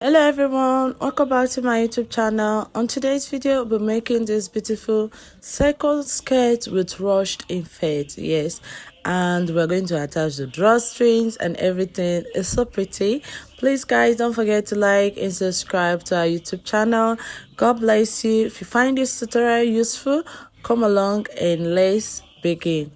Hello everyone, welcome back to my YouTube channel. On today's video, we'll be making this beautiful circle skirt with ruched in fade. Yes, and we're going to attach the drawstrings and everything. It's so pretty. Please guys, don't forget to like and subscribe to our YouTube channel. God bless you. If you find this tutorial useful, come along and let's begin.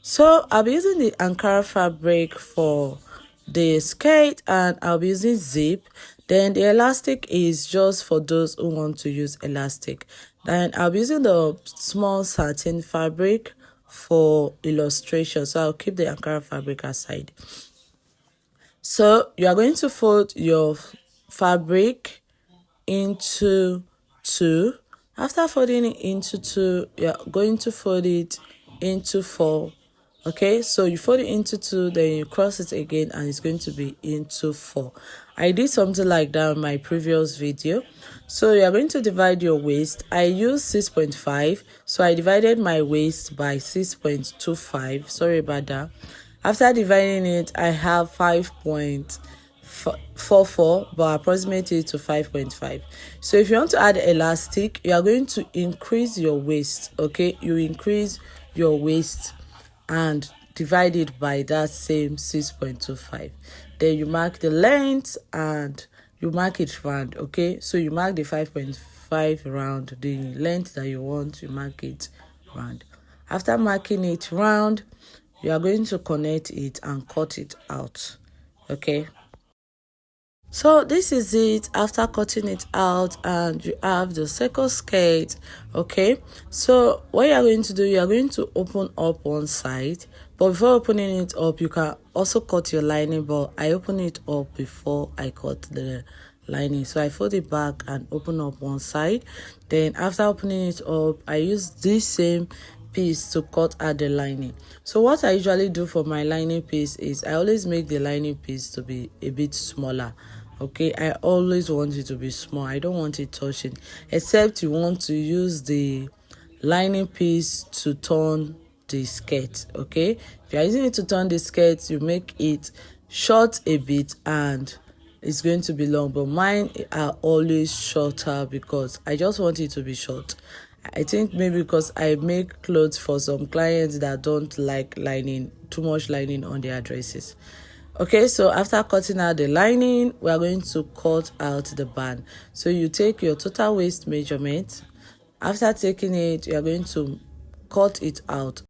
So I'll be using the Ankara fabric for the skirt and I'll be using zip. Then the elastic is just for those who want to use elastic. Then I'll be using the small satin fabric for illustration, so I'll keep the Ankara fabric aside. So you are going to fold your fabric into two. After folding it into two, you're going to fold it into four. Okay, so you fold it into two, then you cross it again and it's going to be into four. I did something like that in my previous video. So you are going to divide your waist. I used 6.5, so I divided my waist by 6.25. Sorry about that. After dividing it, I have 5.44, but approximate it to 5.5. So if you want to add elastic, you are going to increase your waist. Okay, you increase your waist and divide it by that same 6.25. Then you mark the length and you mark it round. Okay, so you mark the 5.5 round, the length that you want, you mark it round. After marking it round, you are going to connect it and cut it out. Okay, so this is it after cutting it out, and you have the circle skirt. Okay, so what you are going to do, you are going to open up one side, but before opening it up, you can also cut your lining, but I open it up before I cut the lining. So I fold it back and open up one side. Then after opening it up, I use this same piece to cut out the lining. So what I usually do for my lining piece is I always make the lining piece to be a bit smaller. Okay, I always want it to be small. I don't want it touching, except you want to use the lining piece to turn the skirt. Okay, if you're using it to turn the skirt, you make it short a bit and it's going to be long, but mine are always shorter because I just want it to be short. I think maybe because I make clothes for some clients that don't like lining, too much lining on their dresses. Okay, so after cutting out the lining, we are going to cut out the band. So you take your total waist measurement. After taking it, you are going to cut it out.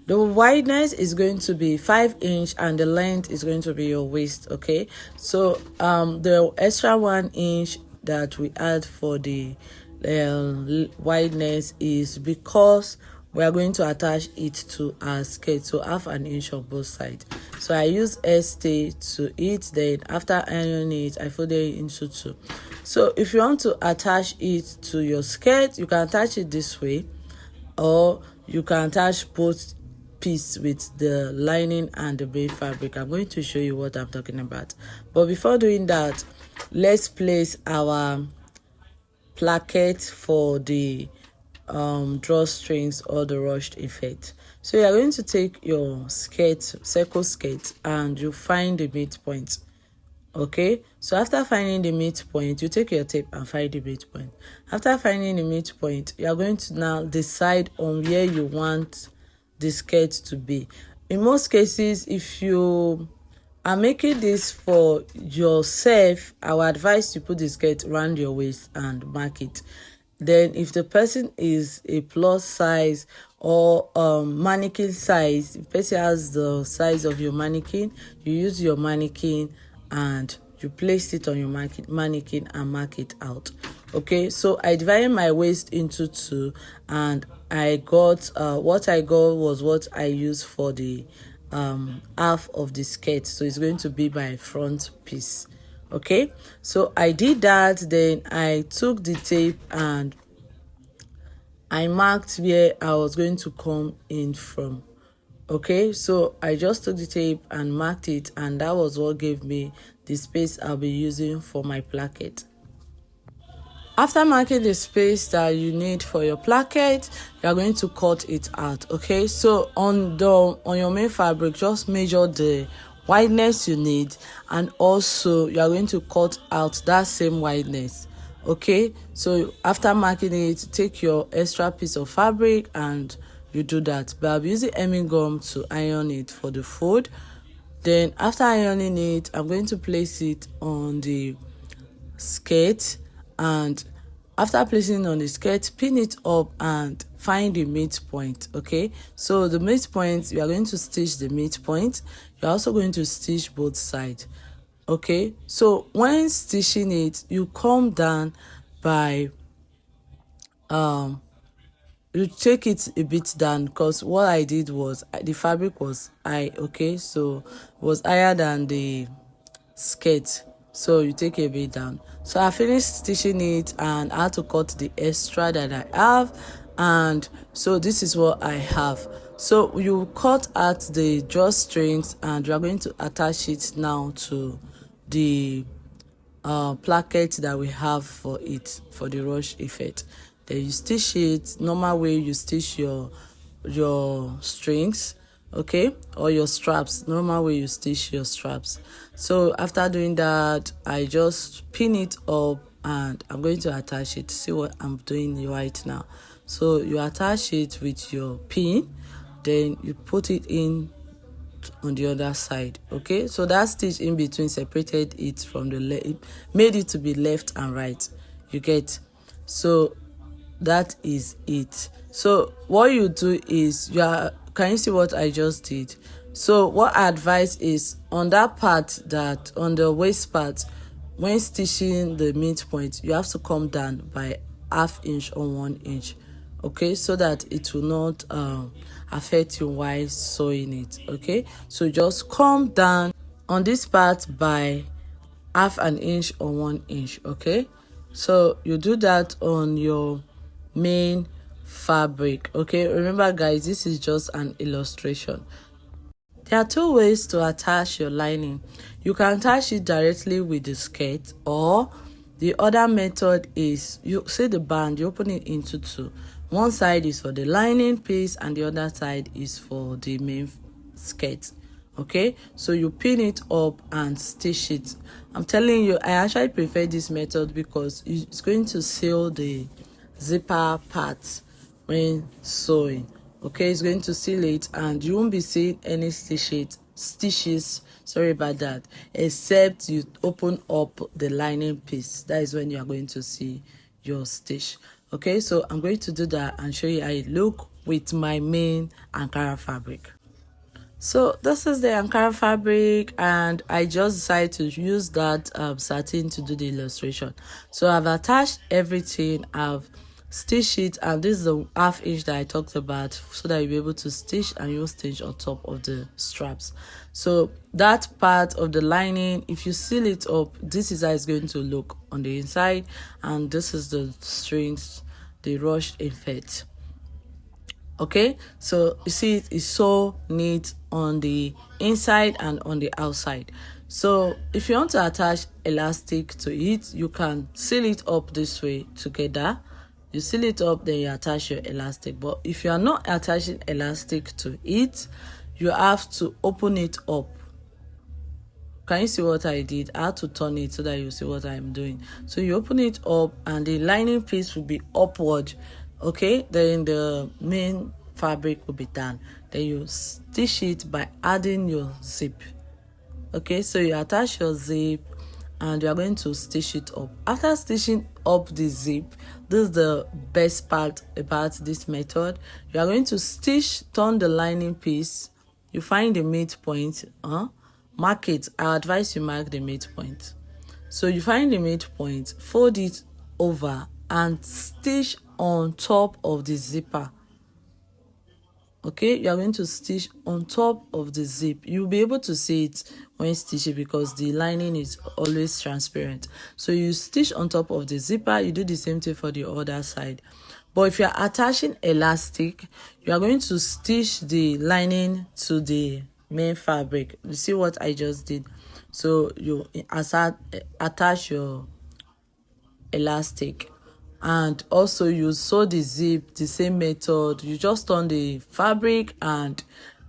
The wideness is going to be 5 inch and the length is going to be your waist. Okay, so the extra 1 inch that we add for the wideness is because we are going to attach it to our skirt, so 1/2 inch on both sides. So I use stay to it. Then after ironing it, I fold it into two. So if you want to attach it to your skirt, you can attach it this way, or you can attach both piece with the lining and the braid fabric. I'm going to show you what I'm talking about, but before doing that, let's place our placket for the drawstrings or the ruched effect. So you are going to take your skirt, circle skirt, and you find the midpoint. Okay, so after finding the midpoint, you take your tape and find the midpoint. After finding the midpoint, you are going to now decide on where you want the skirt to be. In most cases, if you are making this for yourself, I would advise you put the skirt around your waist and mark it. Then if the person is a plus size or mannequin size, if the person has the size of your mannequin, you use your mannequin and you place it on your mannequin and mark it out. Okay, so I divided my waist into two, and I got what I got was what I used for the half of the skirt, so it's going to be my front piece. Okay, so I did that. Then I took the tape and I marked where I was going to come in from. Okay, so I just took the tape and marked it, and that was what gave me the space I'll be using for my placket. After marking the space that you need for your placket, you are going to cut it out. Okay, so on your main fabric, just measure the wideness you need, and also you are going to cut out that same wideness. Okay, so after marking it, take your extra piece of fabric and you do that. But I'm using hemming gum to iron it for the fold. Then after ironing it, I'm going to place it on the skirt, and after placing it on the skirt, pin it up and find the midpoint. Okay, so the midpoint, you are going to stitch the midpoint. You're also going to stitch both sides. Okay, so when stitching it, you come down by you take it a bit down, because what I did was the fabric was high. Okay, so it was higher than the skirt, so you take a bit down. So I finished stitching it and I had to cut the extra that I have, and so this is what I have. So you cut at the drawstrings and you are going to attach it now to the placket that we have for it, for the rush effect. Then you stitch it normal way you stitch your strings, okay, or your straps, normal way you stitch your straps. So after doing that, I just pin it up and I'm going to attach it. See what I'm doing right now. So you attach it with your pin, then you put it in on the other side. Okay, so that stitch in between separated it from the left, made it to be left and right. You get? So that is it. So what you do is, can you see what I just did? So what I advise is, on that part, that on the waist part, when stitching the midpoint, you have to come down by ½ inch or 1 inch. Okay, so that it will not affect you while sewing it. Okay, so just come down on this part by ½ an inch or 1 inch. Okay, so you do that on your main fabric. Okay, remember guys, this is just an illustration. There are two ways to attach your lining. You can attach it directly with the skirt, or the other method is, you see the band, you open it into two. One side is for the lining piece and the other side is for the main skirt. Okay, so you pin it up and stitch it. I'm telling you, I actually prefer this method because it's going to seal the zipper part when sewing. Okay, it's going to seal it and you won't be seeing any stitches, sorry about that, except you open up the lining piece. That is when you are going to see your stitch. Okay, so I'm going to do that and show you how it look with my main Ankara fabric. So this is the Ankara fabric and I just decided to use that satin to do the illustration. So I've attached everything, I've stitched it, and this is the ½ inch that I talked about, so that you'll be able to stitch and you'll stitch on top of the straps. So that part of the lining, if you seal it up, this is how it's going to look on the inside, and this is the strings, the ruched effect. Okay, so you see it is so neat on the inside and on the outside. So if you want to attach elastic to it, you can seal it up this way together. You seal it up, then you attach your elastic. But if you are not attaching elastic to it, you have to open it up. Can you see what I did? I had to turn it so that you see what I'm doing. So you open it up and the lining piece will be upward. Okay, then the main fabric will be done. Then you stitch it by adding your zip. Okay, so you attach your zip and you are going to stitch it up. After stitching up the zip, this is the best part about this method. You are going to turn the lining piece. You find the midpoint, mark it. I advise you mark the midpoint. So you find the midpoint, fold it over and stitch on top of the zipper. Okay, you are going to stitch on top of the zip. You'll be able to see it when stitching because the lining is always transparent. So you stitch on top of the zipper. You do the same thing for the other side. But if you are attaching elastic, you are going to stitch the lining to the main fabric. You see what I just did? So you attach your elastic, and also you sew the zip the same method. You just turn the fabric and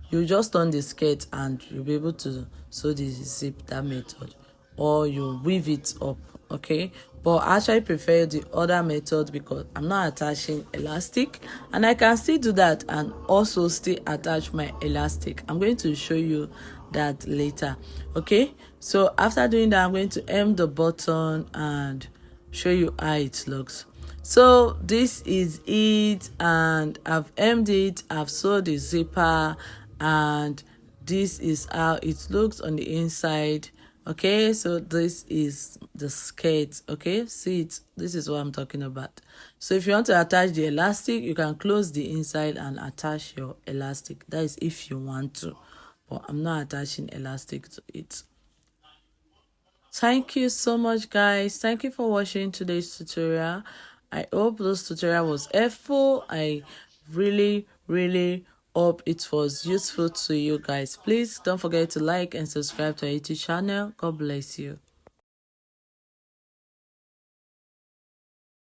you just turn the skirt and you'll be able to sew the zip that method, or you weave it up. Okay, but I actually prefer the other method because I'm not attaching elastic, and I can still do that and also still attach my elastic. I'm going to show you that later. Okay, so after doing that, I'm going to hem the button and show you how it looks. So this is it, and I've hemmed it, I've sewed the zipper, and this is how it looks on the inside. Okay, so this is the skirt. Okay, see it, this is what I'm talking about. So if you want to attach the elastic, you can close the inside and attach your elastic. That is if you want to, but I'm not attaching elastic to it. Thank you so much, guys. Thank you for watching today's tutorial. I hope this tutorial was helpful. I really hope it was useful to you guys. Please don't forget to like and subscribe to our YouTube channel. God bless you.